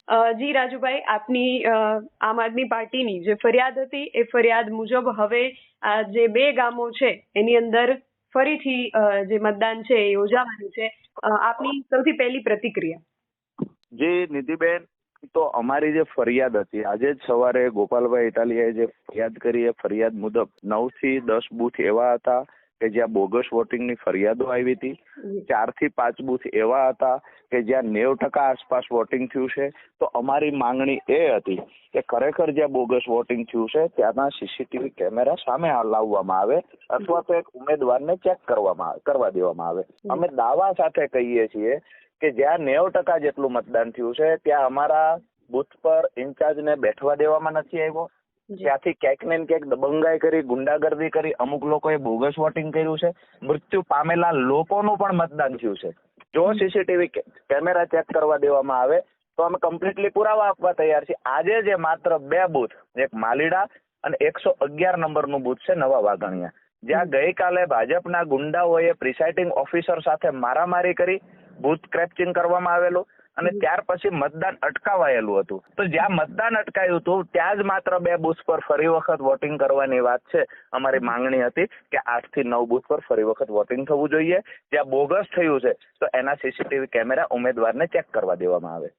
જી રાજુભાઈ, આપની આમ આદમી પાર્ટીની જે ફરિયાદ હતી એ ફરિયાદ મુજબ હવે આ જે 2 ગામો છે એની અંદર ફરીથી જે મતદાન છે એ યોજાવાનું છે. આપની સૌથી પહેલી પ્રતિક્રિયા. જી નિધિબેન, તો અમારી જે ફરિયાદ હતી, આજે જ સવારે ગોપાલભાઈ ઇટાલિયાએ જે ફરિયાદ કરી એ ફરિયાદ મુજબ 9 થી 10 બૂથ એવા હતા કે જ્યાં બોગસ વોટિંગની ફરિયાદો આવી હતી. 4 થી 5 બૂથ એવા હતા કે જ્યાં 90% આસપાસ વોટિંગ થયું છે. તો અમારી માંગણી એ હતી કે ખરેખર જ્યાં બોગસ વોટિંગ થયું છે ત્યાંના સીસીટીવી કેમેરા સામે લાવવામાં આવે અથવા તો એક ઉમેદવારને ચેક કરવા દેવામાં આવે. અમે દાવા સાથે કહીએ છીએ કે જ્યાં 90% જેટલું મતદાન થયું છે ત્યાં અમારા બૂથ પર ઇન્ચાર્જને બેઠવા દેવામાં નથી આવ્યો. ત્યાંથી ક્યાંક ને ક્યાંક દબંગાઈ કરી, ગુંડાગર્દી કરી, અમુક લોકોએ બોગસ વોટિંગ કર્યું છે. મૃત્યુ પામેલા લોકોનું પણ મતદાન થયું છે. જો સીસીટીવી કેમેરા ચેક કરવા દેવામાં આવે તો અમે કમ્પ્લીટલી પુરાવા આપવા તૈયાર છીએ. આજે જે માત્ર 2 બૂથ, એક માલીડા અને 111 નંબરનું બૂથ છે નવા વાઘણિયા, જ્યાં ગઈકાલે ભાજપના ગુંડાઓએ પ્રિસાઇડિંગ ઓફિસર સાથે મારામારી કરી, બૂથ ક્રેપ્ચિંગ કરવામાં આવેલું અને ત્યાર પછી મતદાન અટકાવાયેલું હતું. તો જ્યાં મતદાન અટકાયું હતું ત્યાં જ માત્ર 2 બૂથ પર ફરી વખત વોટિંગ કરવાની વાત છે. અમારી માંગણી હતી કે 8 થી 9 બૂથ પર ફરી વખત વોટિંગ થવું જોઈએ. જ્યાં બોગસ થયું છે તો એના સીસીટીવી કેમેરા ઉમેદવારને ચેક કરવા દેવામાં આવે.